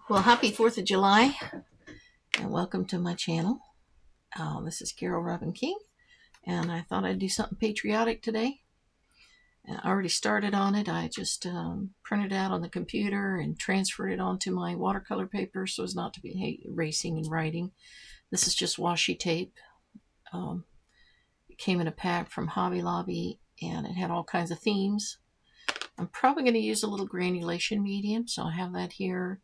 Well, happy 4th of July and welcome to my channel. This is Carol Robin King, and I thought I'd do something patriotic today. I already started on it. I just printed it out on the computer and transferred it onto my watercolor paper so as not to be erasing and writing. This is just washi tape. It came in a pack from Hobby Lobby and it had all kinds of themes. I'm probably going to use a little granulation medium, so I have that here.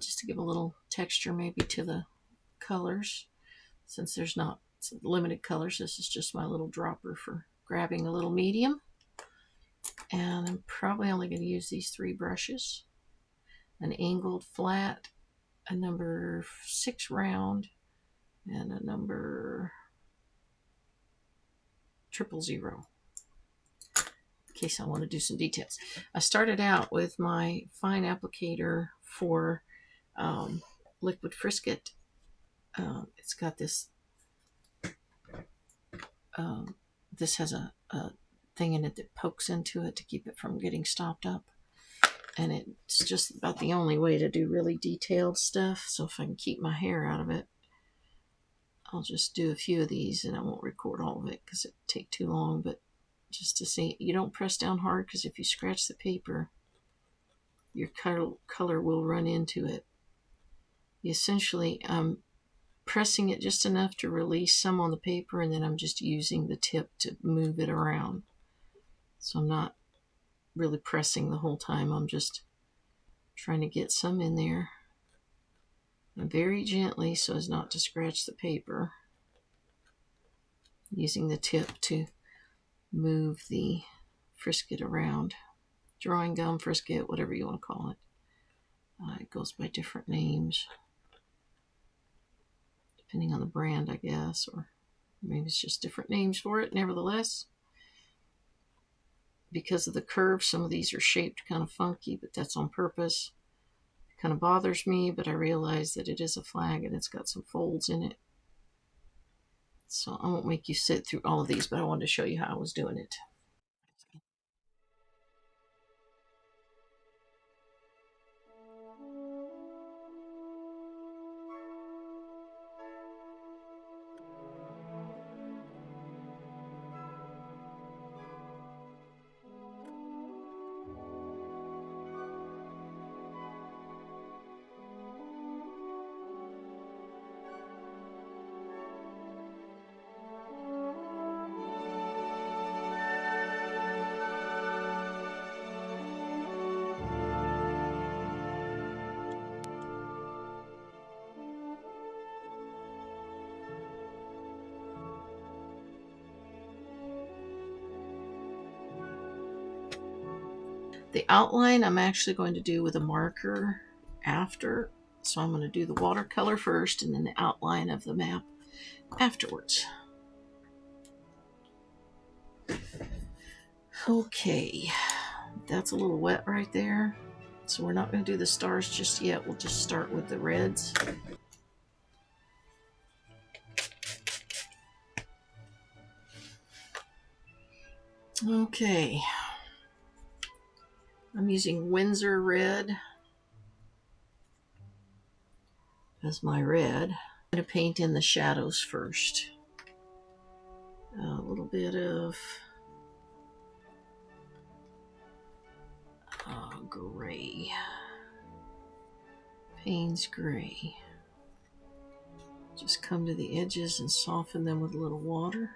Just to give a little texture maybe to the colors, since there's not limited colors. This is just my little dropper for grabbing a little medium, and I'm probably only going to use these 3 brushes: an angled flat, a number 6 round, and a number 000, in case I want to do some details. I started out with my fine applicator for liquid Frisket. It's got this this has a thing in it that pokes into it to keep it from getting stopped up, and it's just about the only way to do really detailed stuff. So if I can keep my hair out of it, I'll just do a few of these, and I won't record all of it because it'd take too long. But just to see, you don't press down hard, because if you scratch the paper, your color will run into it. Essentially, I'm pressing it just enough to release some on the paper, and then I'm just using the tip to move it around. So I'm not really pressing the whole time. I'm just trying to get some in there, and very gently so as not to scratch the paper, using the tip to move the Frisket around. Drawing gum, Frisket, whatever you want to call it. It goes by different names depending on the brand, I guess, or maybe it's just different names for it. Nevertheless, because of the curve, some of these are shaped kind of funky, but that's on purpose. It kind of bothers me, but I realize that it is a flag and it's got some folds in it. So I won't make you sit through all of these, but I wanted to show you how I was doing it. The outline I'm actually going to do with a marker after. So I'm going to do the watercolor first and then the outline of the map afterwards. Okay, that's a little wet right there. So we're not going to do the stars just yet. We'll just start with the reds. Okay. I'm using Windsor Red as my red. I'm going to paint in the shadows first. A little bit of gray. Payne's Gray. Just come to the edges and soften them with a little water.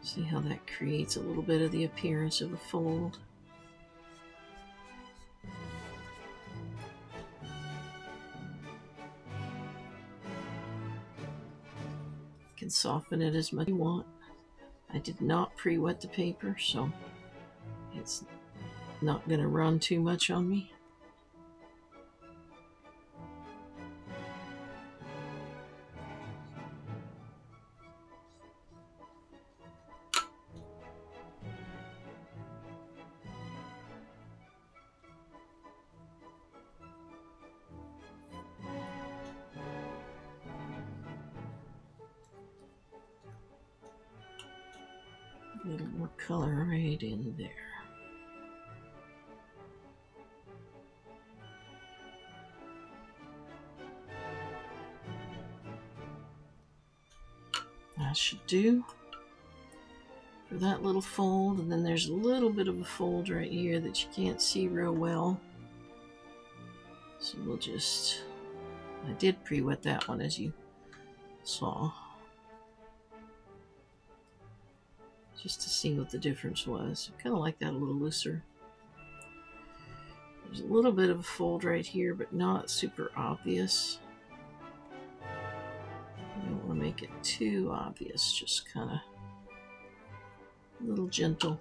See how that creates a little bit of the appearance of a fold. You can soften it as much as you want. I did not pre-wet the paper, so it's not going to run too much on me. A little more color right in there. That should do for that little fold, and then there's a little bit of a fold right here that you can't see real well. So we'll just, I did pre-wet that one as you saw, just to see what the difference was. I kind of like that a little looser. There's a little bit of a fold right here, but not super obvious. I don't want to make it too obvious, just kind of a little gentle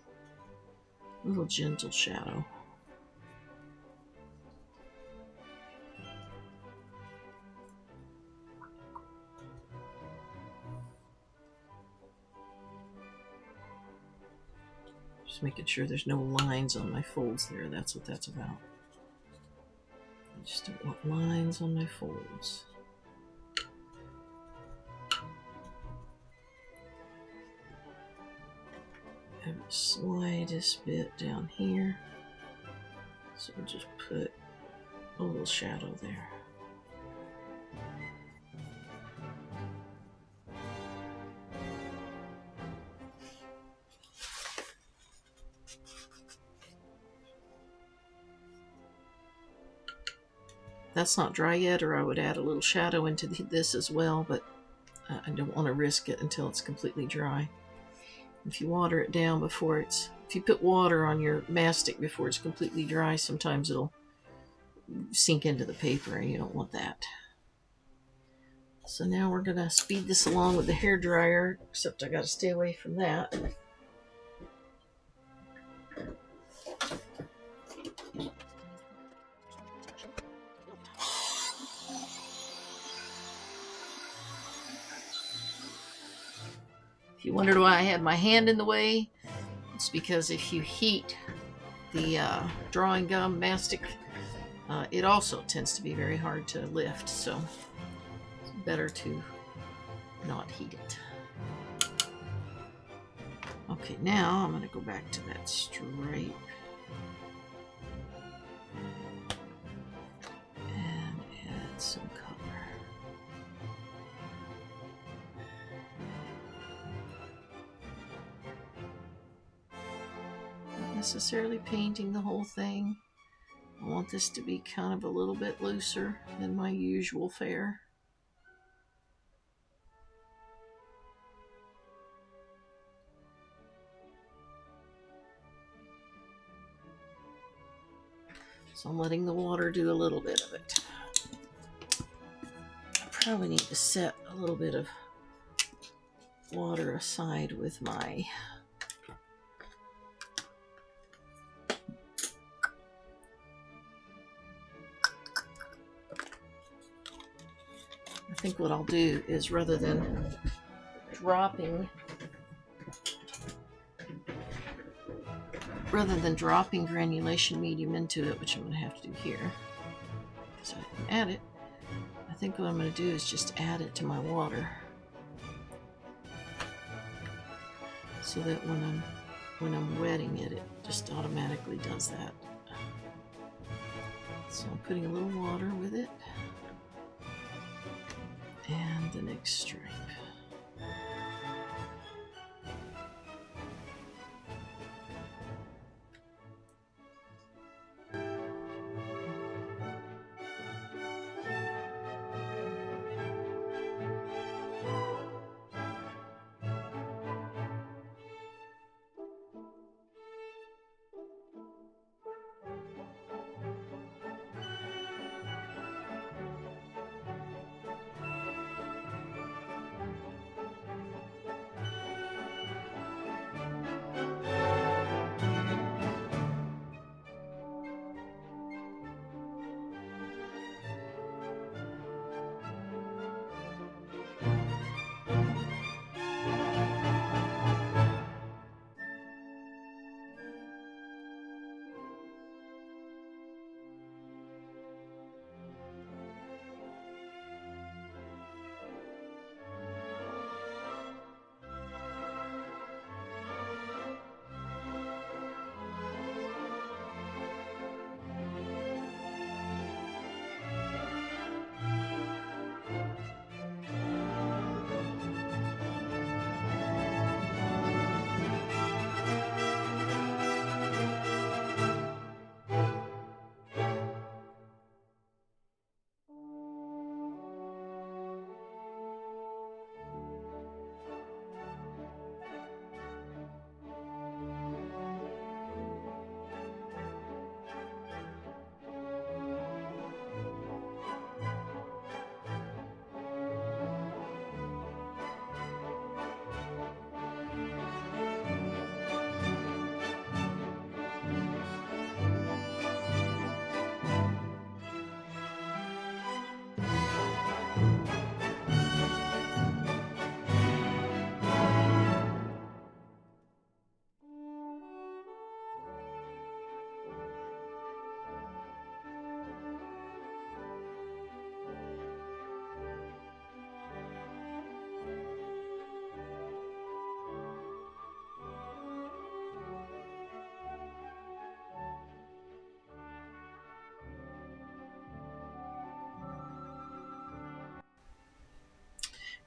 shadow. Just making sure there's no lines on my folds there. That's what that's about. I just don't want lines on my folds. Have the slightest bit down here. So I'll just put a little shadow there. That's not dry yet, or I would add a little shadow into this as well, but I don't want to risk it until it's completely dry. If you water it down before it's, if you put water on your mastic before it's completely dry, sometimes it'll sink into the paper, and you don't want that. So now we're going to speed this along with the hair dryer, except I got to stay away from that. If you wondered why I had my hand in the way, it's because if you heat the drawing gum mastic, it also tends to be very hard to lift, so it's better to not heat it. Okay, now I'm going to go back to that stripe and add some color. Not necessarily painting the whole thing. I want this to be kind of a little bit looser than my usual fare. So I'm letting the water do a little bit of it. I probably need to set a little bit of water aside with my I think what I'll do is rather than dropping granulation medium into it, which I'm going to have to do here because I didn't add it, I think what I'm going to do is just add it to my water so that when I'm wetting it, it just automatically does that. So I'm putting a little water with it and the next stripe.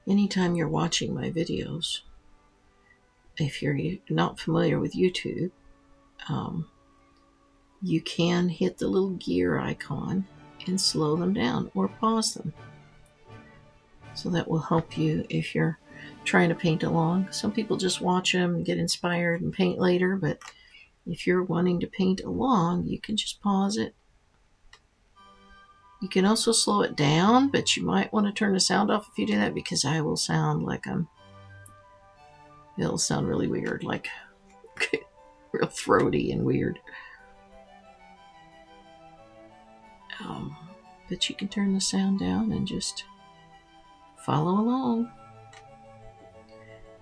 anytime you're watching my videos, if you're not familiar with YouTube, you can hit the little gear icon and slow them down or pause them. So that will help you if you're trying to paint along. Some people just watch them and get inspired and paint later, but if you're wanting to paint along, you can just pause it. You can also slow it down, but you might want to turn the sound off if you do that, because I will sound like it'll sound really weird, like real throaty and weird. But you can turn the sound down and just follow along.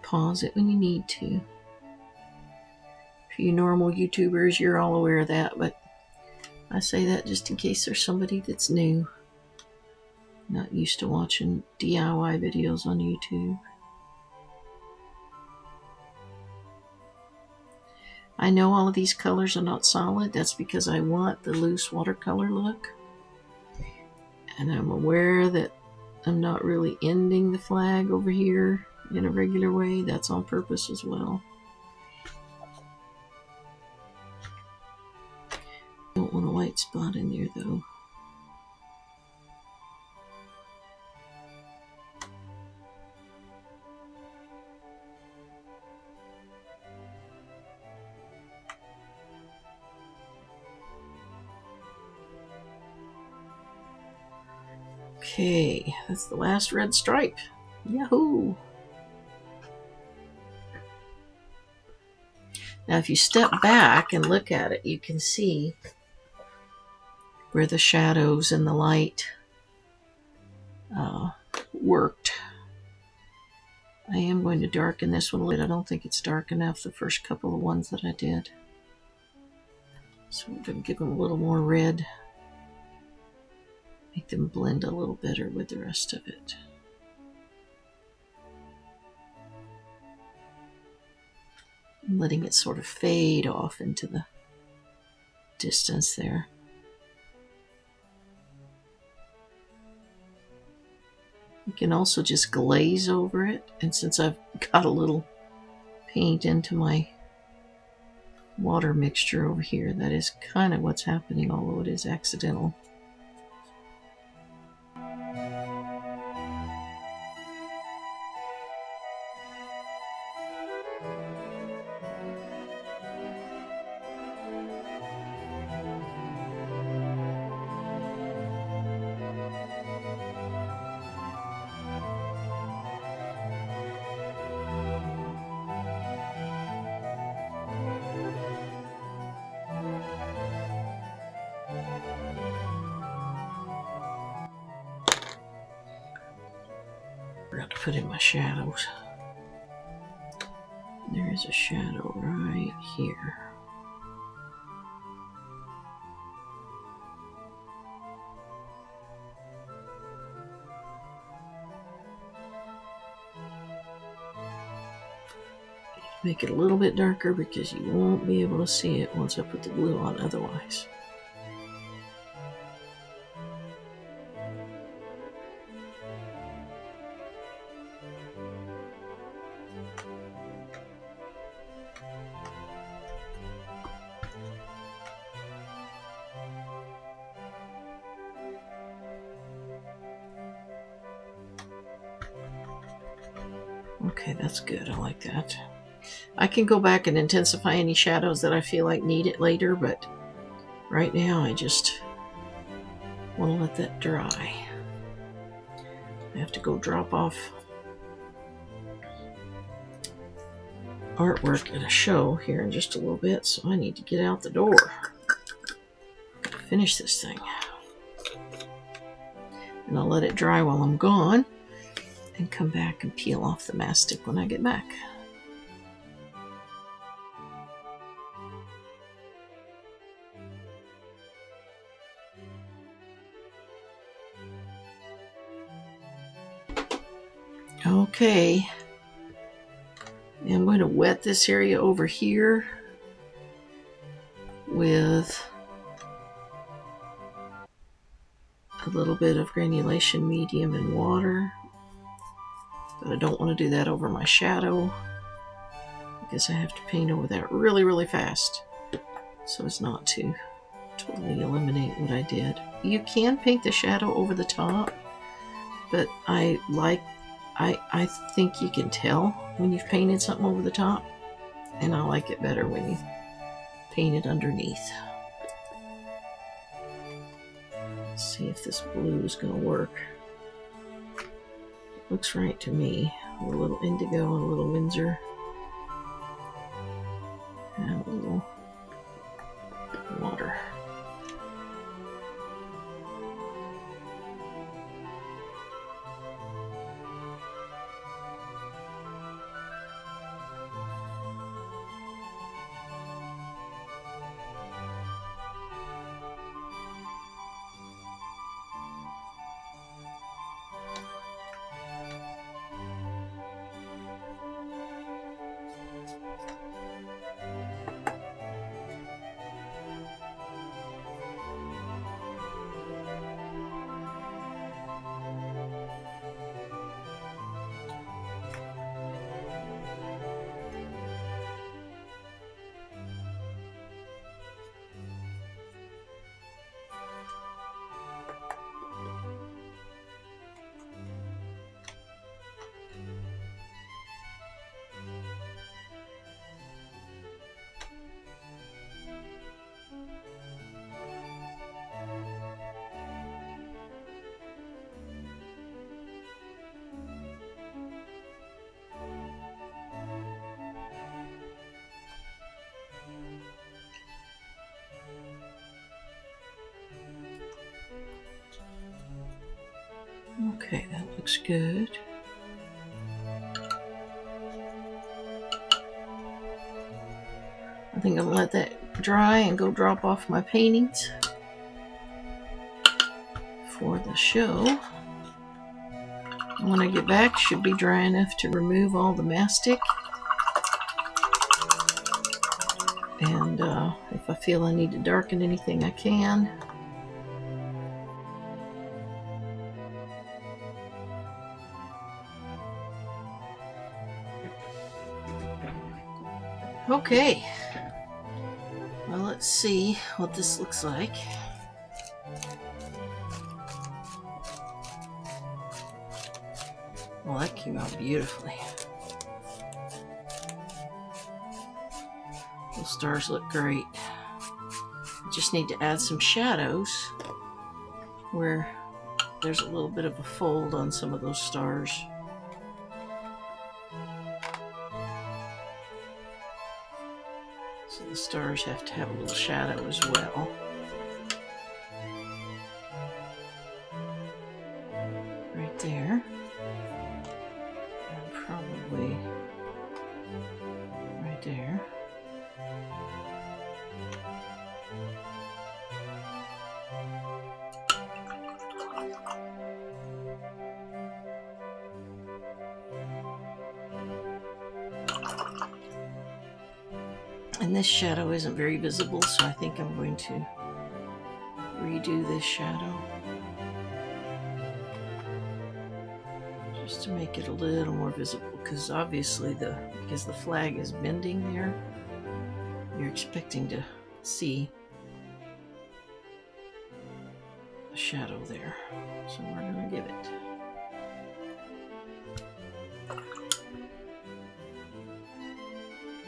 Pause it when you need to. For you normal YouTubers, you're all aware of that, but I say that just in case there's somebody that's new, not used to watching DIY videos on YouTube. I know all of these colors are not solid. That's because I want the loose watercolor look. And I'm aware that I'm not really ending the flag over here in a regular way. That's on purpose as well. Don't want a white spot in there though. Okay, that's the last red stripe. Yahoo! Now if you step back and look at it, you can see where the shadows and the light worked. I am going to darken this one a little. I don't think it's dark enough, the first couple of ones that I did. So we're going to give them a little more red. Make them blend a little better with the rest of it. I'm letting it sort of fade off into the distance there. You can also just glaze over it, and since I've got a little paint into my water mixture over here, that is kind of what's happening, although it is accidental. Forgot to put in my shadows. There is a shadow right here. Make it a little bit darker because you won't be able to see it once I put the glue on otherwise. Okay, that's good. I like that. I can go back and intensify any shadows that I feel like need it later, but right now I just want to let that dry. I have to go drop off artwork at a show here in just a little bit, so I need to get out the door. Finish this thing. And I'll let it dry while I'm gone and come back and peel off the mastic when I get back. Okay, I'm going to wet this area over here with a little bit of granulation medium and water, But I don't want to do that over my shadow because I have to paint over that really, really fast. So as not to totally eliminate what I did. You can paint the shadow over the top, but I think you can tell when you've painted something over the top, and I like it better when you paint it underneath. Let's see if this blue is going to work. It looks right to me. A little indigo and a little Windsor. And a little water. Okay, that looks good. I think I'm gonna let that dry and go drop off my paintings for the show. And when I get back, should be dry enough to remove all the mastic. And if I feel I need to darken anything, I can. Okay, well, let's see what this looks like. Well, that came out beautifully. Those stars look great. I just need to add some shadows where there's a little bit of a fold on some of those stars. So the stars have to have a little shadow as well. Right there. And probably right there. And this shadow isn't very visible, so I think I'm going to redo this shadow just to make it a little more visible, because obviously because the flag is bending there, you're expecting to see a shadow there. So we're going to give it.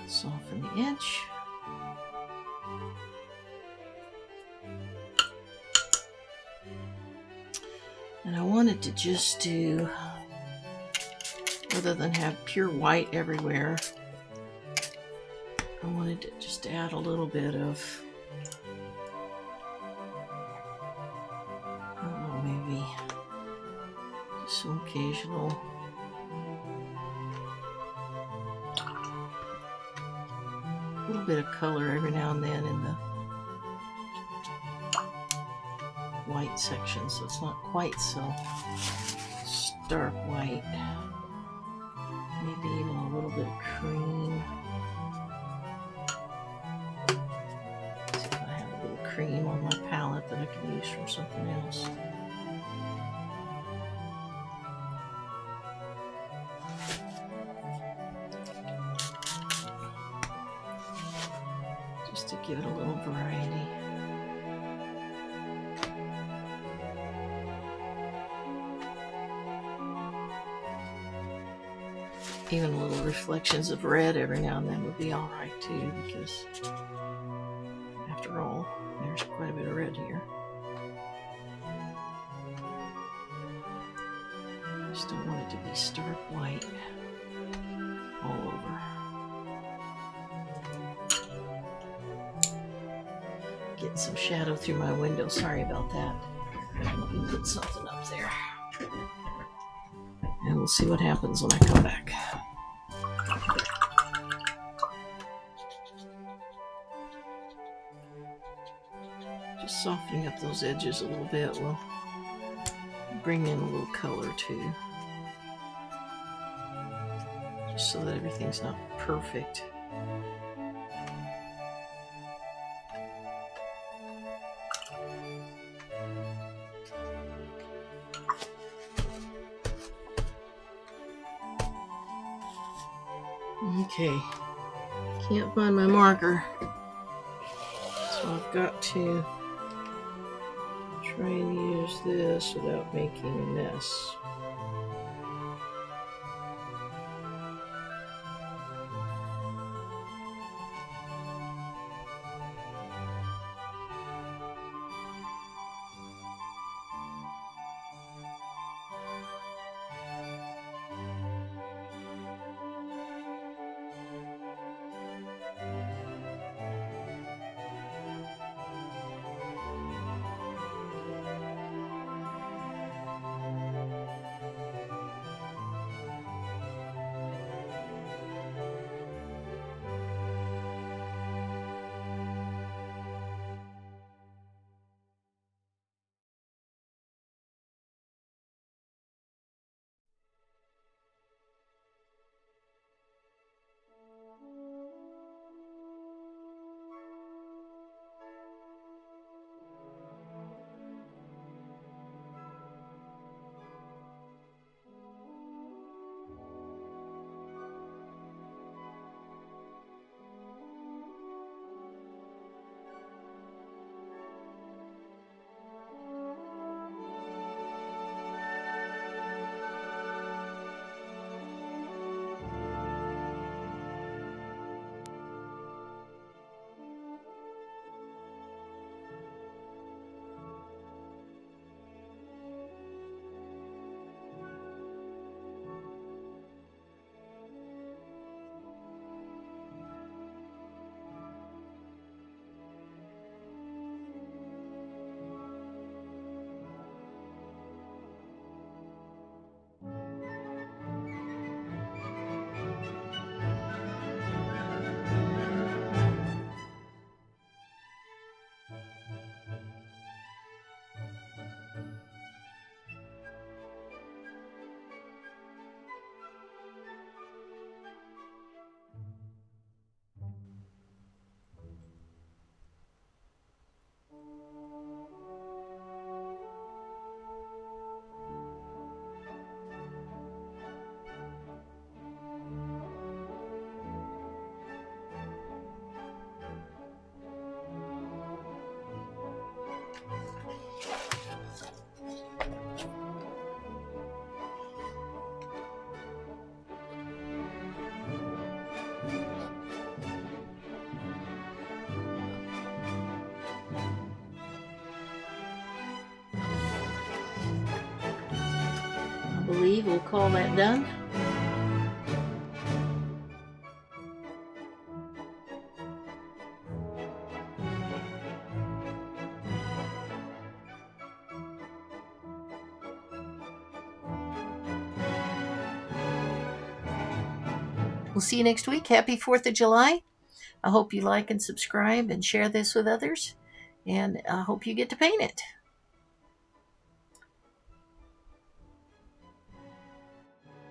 Soften the edge. And I wanted to just do, rather than have pure white everywhere, I wanted to just add a little bit of, I don't know, maybe just some occasional little bit of color every now and then in the white section, so it's not quite so stark white. Maybe even a little bit of cream. Let's see if I have a little cream on my palette that I can use from something else. to give it a little variety. Even little reflections of red every now and then would be all right too, because after all, there's quite a bit of red here. I just don't want it to be stark white all over. Getting some shadow through my window. Sorry about that. Let me put something up there. And we'll see what happens when I come back. Just softening up those edges a little bit will bring in a little color too. Just so that everything's not perfect. Okay, can't find my marker, so I've got to try and use this without making a mess. I believe we'll call that done. We'll see you next week. Happy 4th of July. I hope you like and subscribe and share this with others. And I hope you get to paint it.